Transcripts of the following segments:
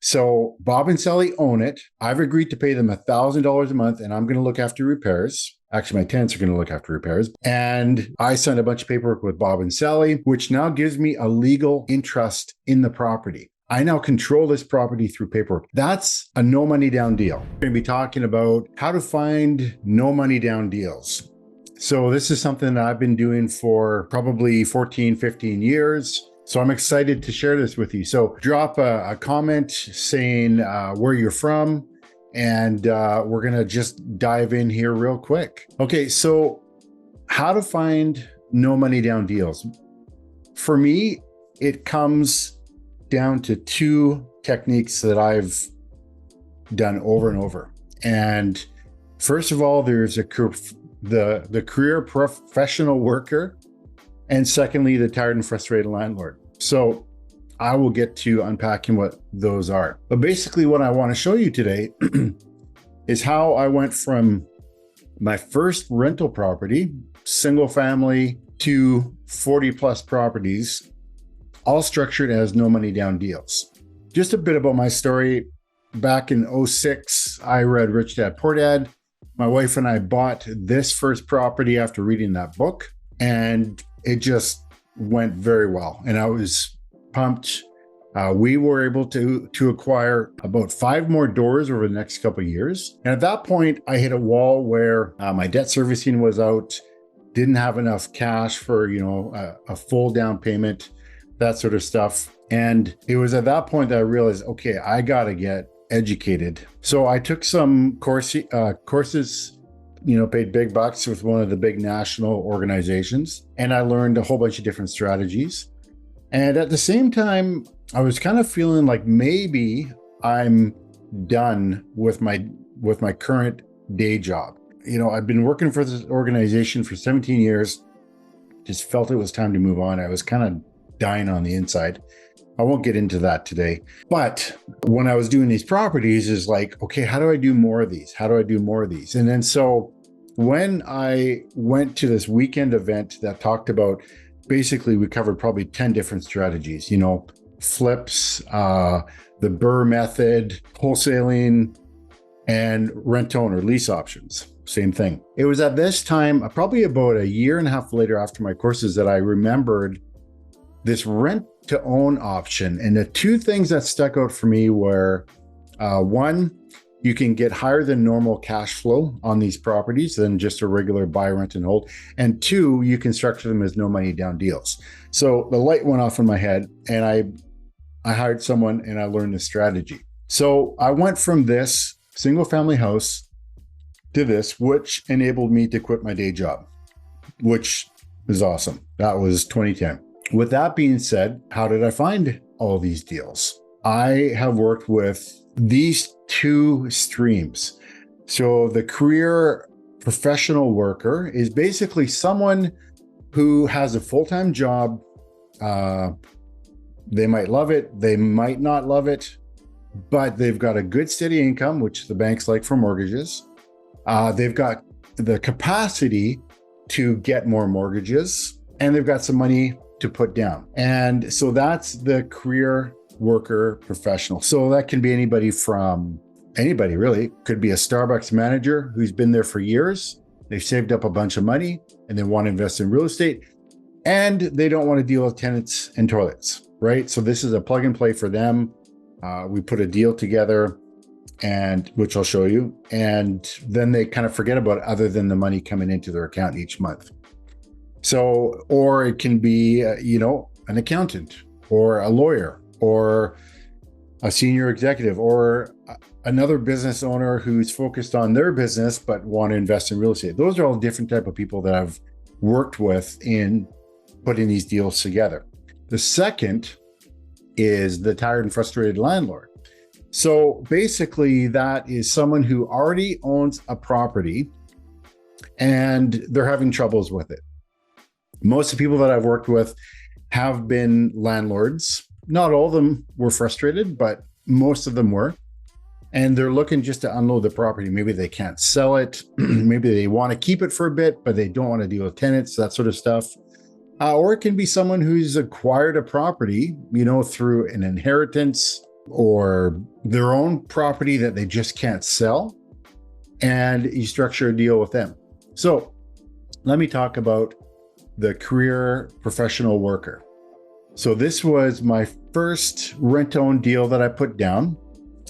So Bob and Sally own it. I've agreed to pay them $1,000 a month, and I'm going to look after repairs. Actually, my tenants are going to look after repairs. And I signed a bunch of paperwork with Bob and Sally, which now gives me a legal interest in the property. I now control this property through paperwork. That's a no money down deal. We're going to be talking about how to find no money down deals. So this is something that I've been doing for probably 14, 15 years. So I'm excited to share this with you. So drop a comment saying where you're from, and we're going to just dive in here real quick. Okay, so how to find no money down deals. For me, it comes down to two techniques that I've done over and over. And first of all, there's the career professional worker, and secondly, the tired and frustrated landlord. So I will get to unpacking what those are. But basically what I want to show you today is how I went from my first rental property, single family, to 40 plus properties, all structured as no money down deals. Just a bit about my story. Back in 2006, I read Rich Dad Poor Dad. My wife and I bought this first property after reading that book, and it just went very well. And I was pumped. We were able to acquire about 5 more doors over the next couple of years. And at that point, I hit a wall where my debt servicing was out, didn't have enough cash for, a full down payment, that sort of stuff. And it was at that point that I realized, okay, I got to get educated. So I took some courses, paid big bucks with one of the big national organizations, and I learned a whole bunch of different strategies. And at the same time, I was kind of feeling like maybe I'm done with my current day job. I've been working for this organization for 17 years, just felt it was time to move on. I was kind of dying on the inside. I won't get into that today. But when I was doing these properties, is like, okay, how do I do more of these? How do I do more of these? And then so when I went to this weekend event that talked about, basically we covered probably 10 different strategies, flips, the BRRRR method, wholesaling, and rent own or lease options. Same thing. It was at this time, probably about a year and a half later after my courses, that I remembered this rent to own option. And the two things that stuck out for me were, one, you can get higher than normal cash flow on these properties than just a regular buy, rent, and hold. And two, you can structure them as no money down deals. So the light went off in my head, and I hired someone and I learned the strategy. So I went from this single family house to this, which enabled me to quit my day job, which is awesome. That was 2010. With that being said, how did I find all these deals? I have worked with these two streams. So the career professional worker is basically someone who has a full-time job. They might love it, they might not love it, but they've got a good steady income, which the banks like for mortgages. They've got the capacity to get more mortgages, and they've got some money to put down. And so that's the career worker professional. So that can be anybody really. Could be a Starbucks manager who's been there for years. They've saved up a bunch of money and they want to invest in real estate, and they don't want to deal with tenants and toilets, right? So this is a plug and play for them. We put a deal together, and which I'll show you. And then they kind of forget about it other than the money coming into their account each month. So, or it can be, an accountant or a lawyer or a senior executive or another business owner who's focused on their business but want to invest in real estate. Those are all different type of people that I've worked with in putting these deals together. The second is the tired and frustrated landlord. So basically that is someone who already owns a property and they're having troubles with it. Most of the people that I've worked with have been landlords. Not all of them were frustrated, but most of them were. And they're looking just to unload the property. Maybe they can't sell it. Maybe they want to keep it for a bit, but they don't want to deal with tenants, that sort of stuff. Or it can be someone who's acquired a property, through an inheritance, or their own property that they just can't sell, and you structure a deal with them. So let me talk about the career professional worker. So this was my first rent-to-own deal that I put down,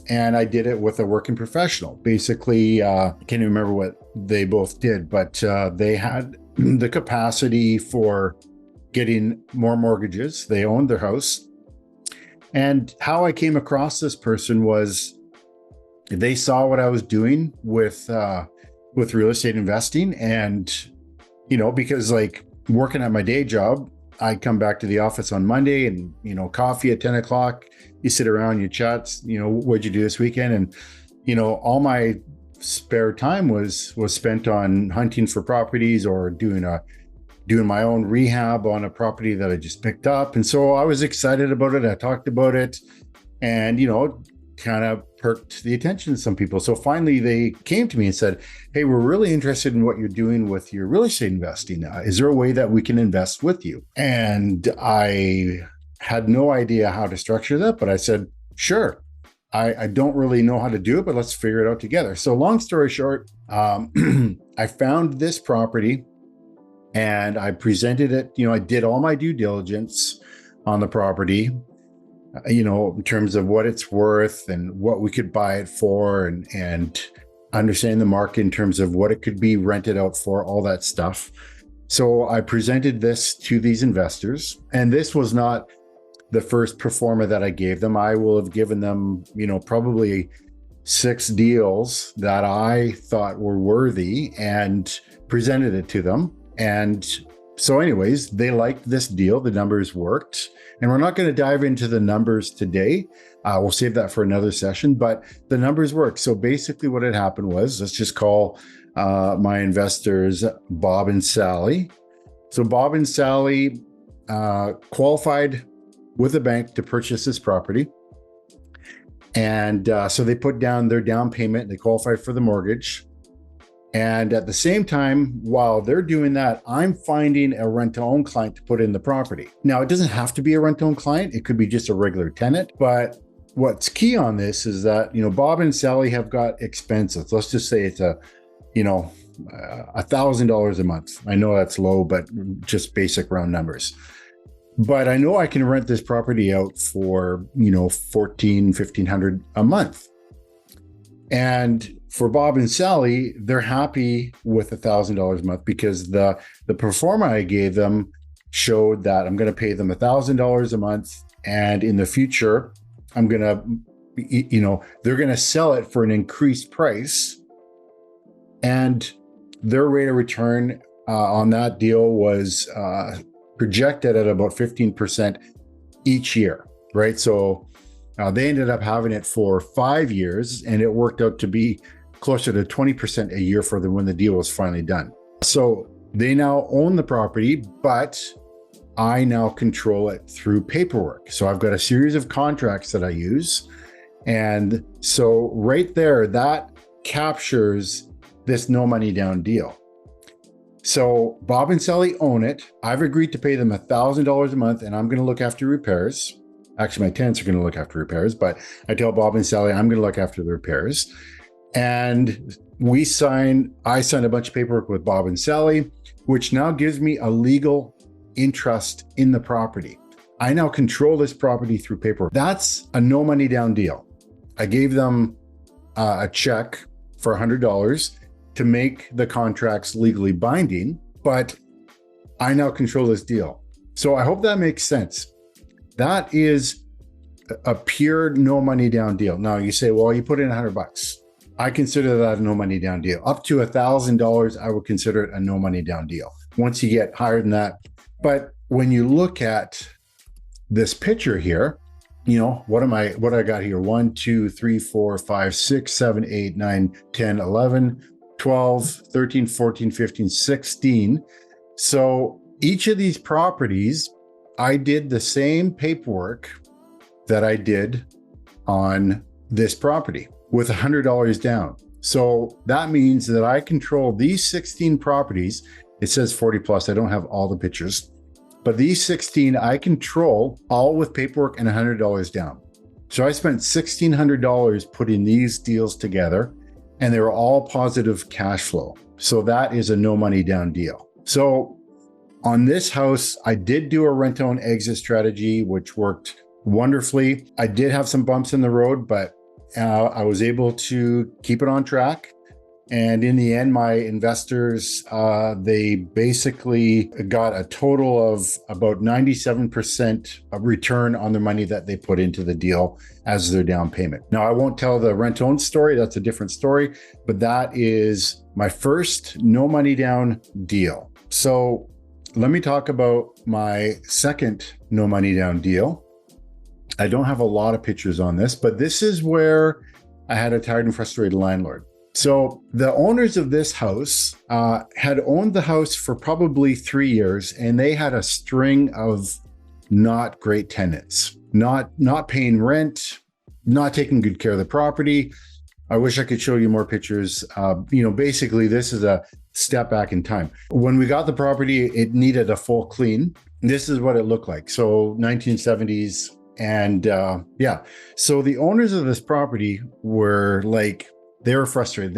and I did it with a working professional. Basically, I can't even remember what they both did, but they had the capacity for getting more mortgages. They owned their house. And how I came across this person was they saw what I was doing with real estate investing. And, because like working at my day job, I come back to the office on Monday and, coffee at 10 o'clock, you sit around, you chat, what'd you do this weekend? And, all my spare time was spent on hunting for properties or doing my own rehab on a property that I just picked up. And so I was excited about it. I talked about it and, kind of perked the attention of some people. So finally they came to me and said, hey, we're really interested in what you're doing with your real estate investing. Is there a way that we can invest with you? And I had no idea how to structure that, but I said, sure. I don't really know how to do it, but let's figure it out together. So long story short, I found this property and I presented it. I did all my due diligence on the property, in terms of what it's worth and what we could buy it for and understand the market in terms of what it could be rented out for, all that stuff. So I presented this to these investors, and this was not the first pro forma that I gave them. I will have given them, probably 6 deals that I thought were worthy and presented it to them. And so anyways, they liked this deal. The numbers worked. And we're not going to dive into the numbers today. We'll save that for another session, but the numbers work. So basically what had happened was, let's just call my investors Bob and Sally. So Bob and Sally qualified with a bank to purchase this property. And so they put down their down payment. They qualified for the mortgage. And at the same time, while they're doing that, I'm finding a rent-to-own client to put in the property. Now, it doesn't have to be a rent-to-own client. It could be just a regular tenant. But what's key on this is that, Bob and Sally have got expenses. Let's just say it's $1,000 a month. I know that's low, but just basic round numbers. But I know I can rent this property out for, $1,500 a month. And for Bob and Sally, they're happy with $1,000 a month because the pro forma I gave them showed that I'm going to pay them $1,000 a month. And in the future, I'm going to, they're going to sell it for an increased price. And their rate of return on that deal was projected at about 15% each year, right? So they ended up having it for 5 years, and it worked out to be closer to 20% a year for them when the deal was finally done. So they now own the property, but I now control it through paperwork. So I've got a series of contracts that I use. And so right there, that captures this no money down deal. So Bob and Sally own it. I've agreed to pay them $1,000 a month, and I'm going to look after repairs. Actually, my tenants are going to look after repairs, but I tell Bob and Sally I'm going to look after the repairs. And I signed a bunch of paperwork with Bob and Sally, which now gives me a legal interest in the property. I now control this property through paperwork. That's a no money down deal. I gave them a check for $100 to make the contracts legally binding, but I now control this deal. So I hope that makes sense. That is a pure no money down deal. Now you say, well, you put in $100. I consider that a no money down deal. Up to $1,000, I would consider it a no money down deal. Once you get higher than that. But when you look at this picture here, what I got here? 1, 2, 3, 4, 5, 6, 7, 8, 9, 10, 11, 12, 13, 14, 15, 16. So each of these properties, I did the same paperwork that I did on this property with $100 down. So that means that I control these 16 properties. It says 40 plus. I don't have all the pictures, but these 16 I control all with paperwork and $100 down. So I spent $1,600 putting these deals together, and they were all positive cash flow. So that is a no money down deal. So on this house, I did do a rent own exit strategy, which worked wonderfully. I did have some bumps in the road, but I was able to keep it on track. And in the end, my investors, they basically got a total of about 97% of return on the money that they put into the deal as their down payment. Now, I won't tell the rent own story. That's a different story, but that is my first no money down deal. So let me talk about my second no money down deal. I don't have a lot of pictures on this, but this is where I had a tired and frustrated landlord. So the owners of this house had owned the house for probably 3 years, and they had a string of not great tenants, not paying rent, not taking good care of the property. I wish I could show you more pictures. Basically, this is a step back in time. When we got the property, it needed a full clean. This is what it looked like. So 1970s. And so the owners of this property were like, they were frustrated.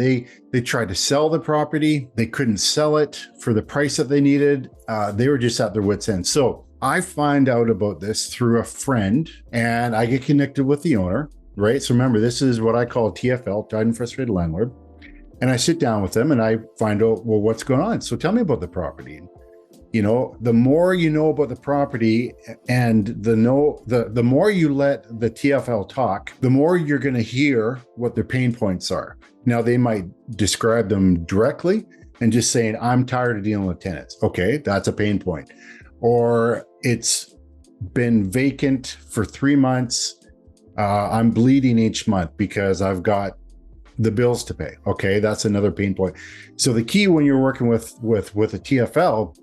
They tried to sell the property. They couldn't sell it for the price that they needed. They were just at their wits' end. So I find out about this through a friend, and I get connected with the owner, right? So remember, this is what I call TFL, tired and frustrated landlord. And I sit down with them and I find out, well, what's going on? So tell me about the property. You know, the more you know about the property and the more you let the TFL talk, the more you're going to hear what their pain points are. Now, they might describe them directly and just saying, I'm tired of dealing with tenants. Okay, that's a pain point. Or it's been vacant for 3 months. I'm bleeding each month because I've got the bills to pay. Okay, that's another pain point. So the key when you're working with a TFL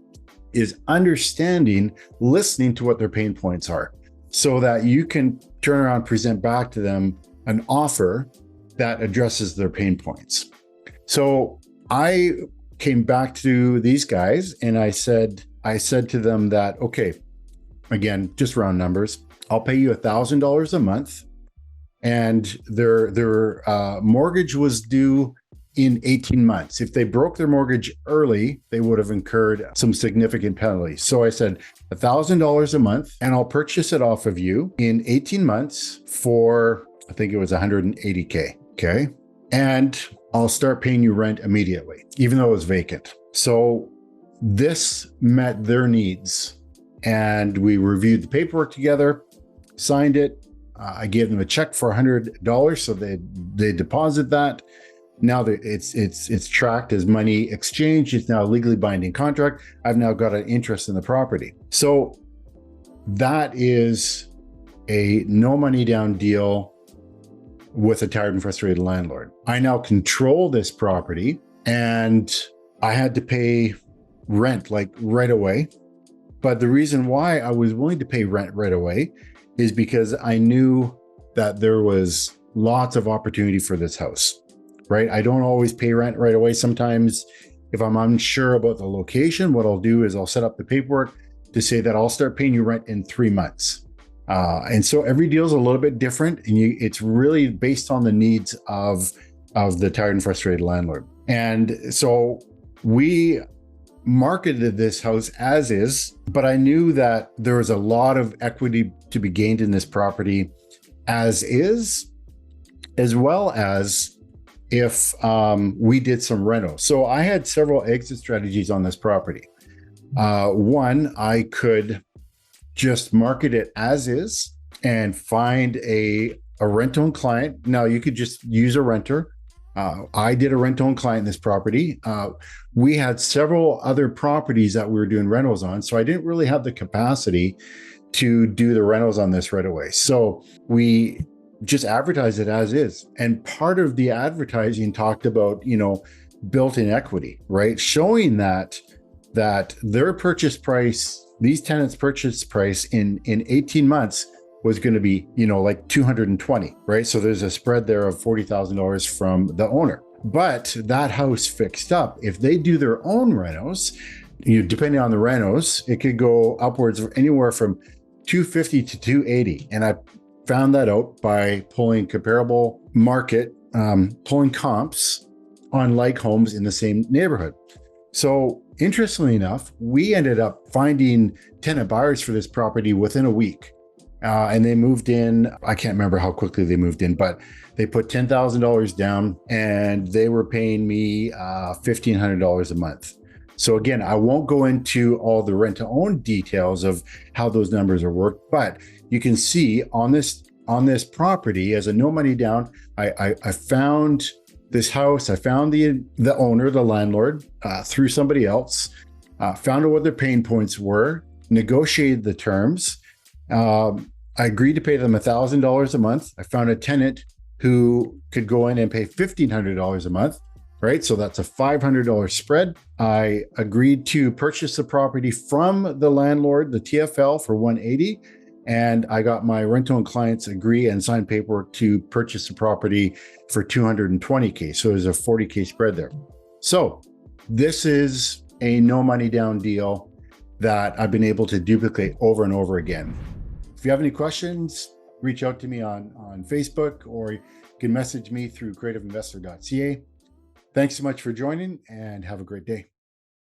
is understanding, listening to what their pain points are so that you can turn around, present back to them an offer that addresses their pain points. So I came back to these guys and I said to them that, okay, again, just round numbers, I'll pay you $1,000 a month. And their mortgage was due in 18 months. If they broke their mortgage early, they would have incurred some significant penalties. So I said $1,000 a month, and I'll purchase it off of you in 18 months for, I think it was 180K. Okay. And I'll start paying you rent immediately, even though it was vacant. So this met their needs, and we reviewed the paperwork together, signed it. I gave them a check for $100, so they deposit that. Now that it's tracked as money exchanged, it's now a legally binding contract. I've now got an interest in the property. So that is a no money down deal with a tired and frustrated landlord. I now control this property, and I had to pay rent like right away. But the reason why I was willing to pay rent right away is because I knew that there was lots of opportunity for this house. Right? I don't always pay rent right away. Sometimes if I'm unsure about the location, what I'll do is I'll set up the paperwork to say that I'll start paying you rent in 3 months. And so every deal is a little bit different, and it's really based on the needs of the tired and frustrated landlord. And so we marketed this house as is, but I knew that there was a lot of equity to be gained in this property as is, as well as if we did some reno. So I had several exit strategies on this property. One, I could just market it as is and find a rent-own client. Now you could just use a renter. I did a rent-own client in this property. We had several other properties that we were doing rentals on, so I didn't really have the capacity to do the rentals on this right away. So we just advertise it as is. And part of the advertising talked about, built-in equity, right? Showing that their purchase price, these tenants' purchase price in 18 months was going to be, like 220, right? So there's a spread there of $40,000 from the owner. But that house fixed up, if they do their own renos, depending on the renos, it could go upwards of anywhere from 250 to 280. And found that out by pulling comparable market, pulling comps on like homes in the same neighborhood. So interestingly enough, we ended up finding tenant buyers for this property within a week. And they moved in. I can't remember how quickly they moved in, but they put $10,000 down and they were paying me $1,500 a month. So again, I won't go into all the rent to own details of how those numbers are worked, but you can see on this property as a no money down, I found this house. I found the owner, the landlord, through somebody else, found out what their pain points were, negotiated the terms. I agreed to pay them $1,000 a month. I found a tenant who could go in and pay $1,500 a month, right? So that's a $500 spread. I agreed to purchase the property from the landlord, the TFL, for $180. And I got my rental and clients agree and sign paperwork to purchase the property for $220K. So there's a $40K spread there. So this is a no money down deal that I've been able to duplicate over and over again. If you have any questions, reach out to me on Facebook, or you can message me through creativeinvestor.ca. Thanks so much for joining and have a great day.